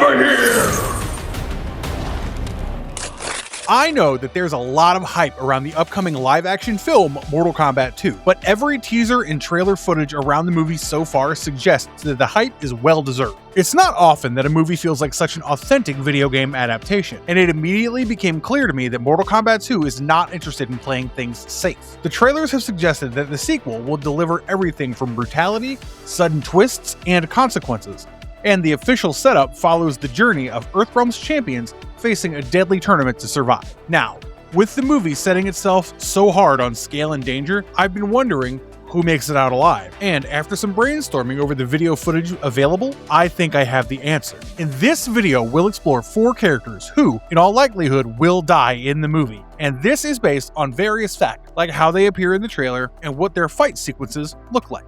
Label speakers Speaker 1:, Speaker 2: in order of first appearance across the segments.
Speaker 1: over here!
Speaker 2: I know that there's a lot of hype around the upcoming live-action film Mortal Kombat 2, but every teaser and trailer footage around the movie so far suggests that the hype is well-deserved. It's not often that a movie feels like such an authentic video game adaptation, and it immediately became clear to me that Mortal Kombat 2 is not interested in playing things safe. The trailers have suggested that the sequel will deliver everything from brutality, sudden twists, and consequences, and the official setup follows the journey of Earthrealm's champions facing a deadly tournament to survive. Now, with the movie setting itself so hard on scale and danger, I've been wondering who makes it out alive. And after some brainstorming over the video footage available, I think I have the answer. In this video, we'll explore 4 characters who, in all likelihood, will die in the movie. And this is based on various facts, like how they appear in the trailer and what their fight sequences look like.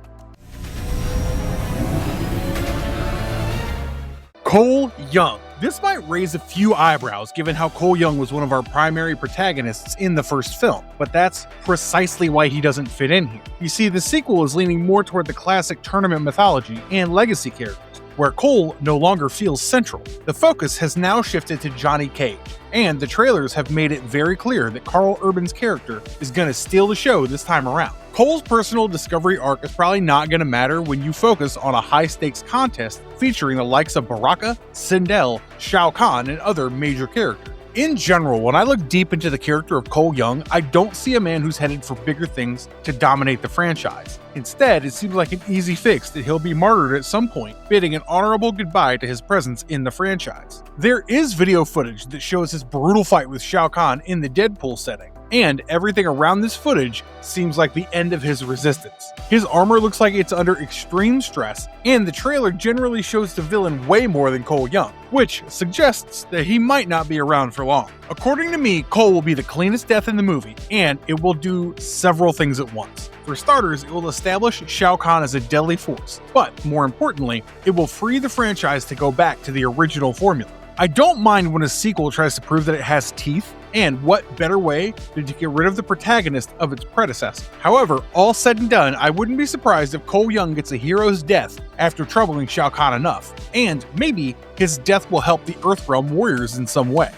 Speaker 2: Cole Young. This might raise a few eyebrows given how Cole Young was one of our primary protagonists in the first film, but that's precisely why he doesn't fit in here. You see, the sequel is leaning more toward the classic tournament mythology and legacy characters, where Cole no longer feels central. The focus has now shifted to Johnny Cage, and the trailers have made it very clear that Karl Urban's character is going to steal the show this time around. Cole's personal discovery arc is probably not going to matter when you focus on a high-stakes contest featuring the likes of Baraka, Sindel, Shao Kahn, and other major characters. In general, when I look deep into the character of Cole Young, I don't see a man who's headed for bigger things to dominate the franchise. Instead, it seems like an easy fix that he'll be martyred at some point, bidding an honorable goodbye to his presence in the franchise. There is video footage that shows his brutal fight with Shao Kahn in the Deadpool setting, and everything around this footage seems like the end of his resistance. His armor looks like it's under extreme stress, and the trailer generally shows the villain way more than Cole Young, which suggests that he might not be around for long. According to me, Cole will be the cleanest death in the movie, and it will do several things at once. For starters, it will establish Shao Kahn as a deadly force, but more importantly, it will free the franchise to go back to the original formula. I don't mind when a sequel tries to prove that it has teeth, and what better way than to get rid of the protagonist of its predecessor. However, all said and done, I wouldn't be surprised if Cole Young gets a hero's death after troubling Shao Kahn enough, and maybe his death will help the Earthrealm warriors in some way.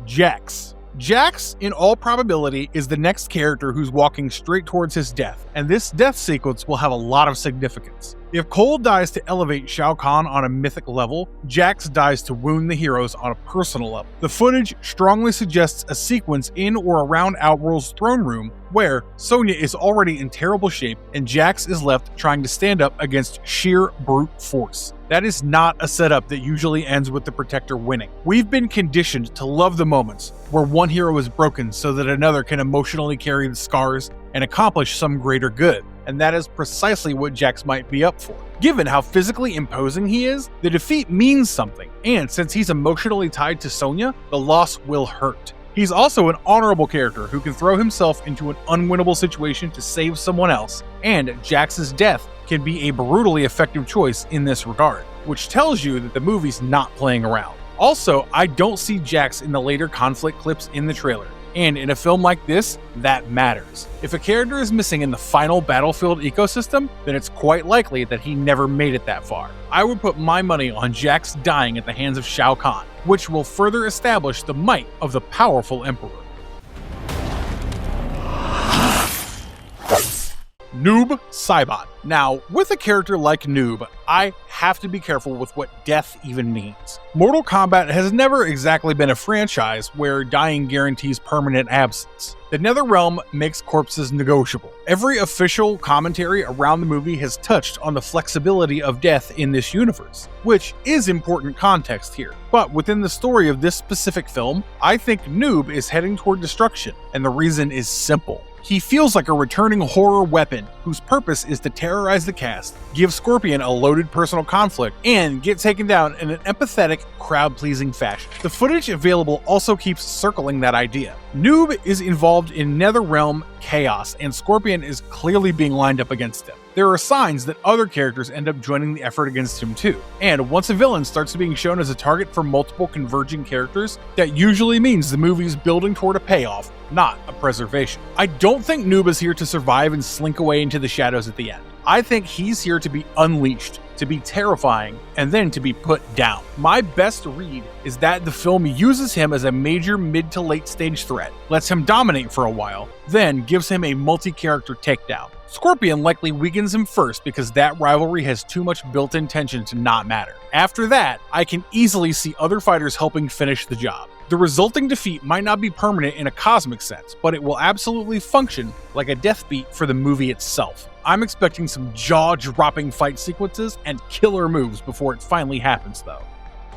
Speaker 2: Jax. Jax, in all probability, is the next character who's walking straight towards his death, and this death sequence will have a lot of significance. If Cole dies to elevate Shao Kahn on a mythic level, Jax dies to wound the heroes on a personal level. The footage strongly suggests a sequence in or around Outworld's throne room where Sonya is already in terrible shape and Jax is left trying to stand up against sheer brute force. That is not a setup that usually ends with the Protector winning. We've been conditioned to love the moments where one hero is broken so that another can emotionally carry the scars and accomplish some greater good, and that is precisely what Jax might be up for. Given how physically imposing he is, the defeat means something, and since he's emotionally tied to Sonya, the loss will hurt. He's also an honorable character who can throw himself into an unwinnable situation to save someone else, and Jax's death can be a brutally effective choice in this regard, which tells you that the movie's not playing around. Also, I don't see Jax in the later conflict clips in the trailer, and in a film like this, that matters. If a character is missing in the final battlefield ecosystem, then it's quite likely that he never made it that far. I would put my money on Jax dying at the hands of Shao Kahn, which will further establish the might of the powerful Emperor. Noob Saibot. Now, with a character like Noob, I have to be careful with what death even means. Mortal Kombat has never exactly been a franchise where dying guarantees permanent absence. The Netherrealm makes corpses negotiable. Every official commentary around the movie has touched on the flexibility of death in this universe, which is important context here. But within the story of this specific film, I think Noob is heading toward destruction, and the reason is simple. He feels like a returning horror weapon whose purpose is to terrorize the cast, give Scorpion a loaded personal conflict, and get taken down in an empathetic, crowd-pleasing fashion. The footage available also keeps circling that idea. Noob is involved in Netherrealm chaos, and Scorpion is clearly being lined up against him. There are signs that other characters end up joining the effort against him too. And once a villain starts being shown as a target for multiple converging characters, that usually means the movie's building toward a payoff, not a preservation. I don't think Noob is here to survive and slink away into the shadows at the end. I think he's here to be unleashed, to be terrifying, and then to be put down. My best read is that the film uses him as a major mid to late stage threat, lets him dominate for a while, then gives him a multi-character takedown. Scorpion likely weakens him first because that rivalry has too much built-in tension to not matter. After that, I can easily see other fighters helping finish the job. The resulting defeat might not be permanent in a cosmic sense, but it will absolutely function like a death beat for the movie itself. I'm expecting some jaw-dropping fight sequences and killer moves before it finally happens though.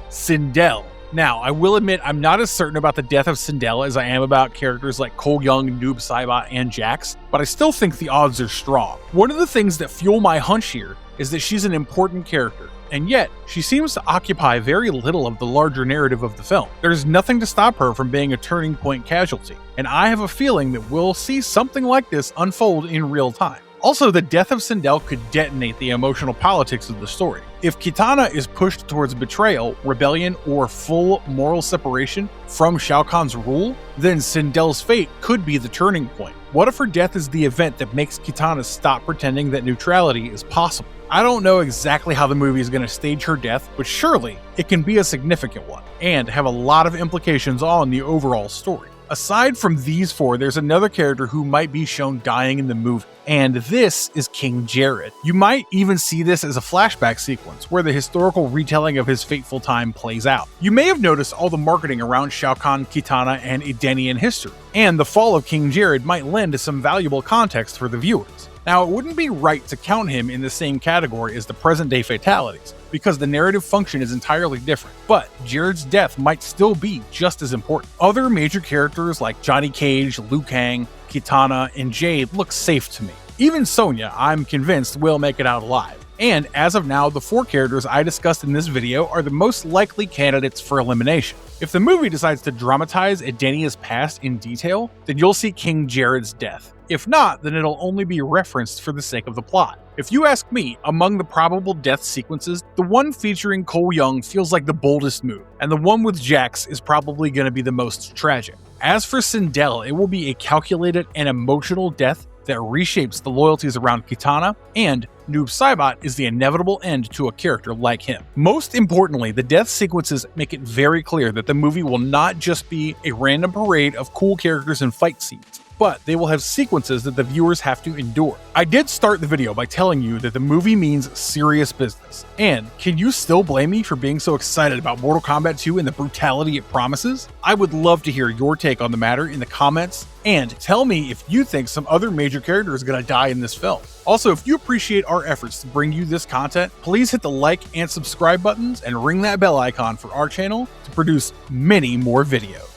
Speaker 2: Sindel. Now, I will admit I'm not as certain about the death of Sindel as I am about characters like Cole Young, Noob Saibot, and Jax, but I still think the odds are strong. One of the things that fuel my hunch here is that she's an important character, and yet she seems to occupy very little of the larger narrative of the film. There's nothing to stop her from being a turning point casualty, and I have a feeling that we'll see something like this unfold in real time. Also, the death of Sindel could detonate the emotional politics of the story. If Kitana is pushed towards betrayal, rebellion, or full moral separation from Shao Kahn's rule, then Sindel's fate could be the turning point. What if her death is the event that makes Kitana stop pretending that neutrality is possible? I don't know exactly how the movie is going to stage her death, but surely it can be a significant one, and have a lot of implications on the overall story. Aside from these four, there's another character who might be shown dying in the movie, and this is King Jared. You might even see this as a flashback sequence where the historical retelling of his fateful time plays out. You may have noticed all the marketing around Shao Kahn, Kitana, and Edenian history, and the fall of King Jared might lend some valuable context for the viewers. Now, it wouldn't be right to count him in the same category as the present-day fatalities, because the narrative function is entirely different, but Jared's death might still be just as important. Other major characters like Johnny Cage, Liu Kang, Kitana, and Jade look safe to me. Even Sonya, I'm convinced, will make it out alive. And as of now, the four characters I discussed in this video are the most likely candidates for elimination. If the movie decides to dramatize Edenia's past in detail, then you'll see King Jared's death. If not, then it'll only be referenced for the sake of the plot. If you ask me, among the probable death sequences, the one featuring Cole Young feels like the boldest move, and the one with Jax is probably going to be the most tragic. As for Sindel, it will be a calculated and emotional death that reshapes the loyalties around Kitana, and Noob Saibot is the inevitable end to a character like him. Most importantly, the death sequences make it very clear that the movie will not just be a random parade of cool characters and fight scenes, but they will have sequences that the viewers have to endure. I did start the video by telling you that the movie means serious business, and can you still blame me for being so excited about Mortal Kombat 2 and the brutality it promises? I would love to hear your take on the matter in the comments, and tell me if you think some other major character is going to die in this film. Also, if you appreciate our efforts to bring you this content, please hit the like and subscribe buttons and ring that bell icon for our channel to produce many more videos.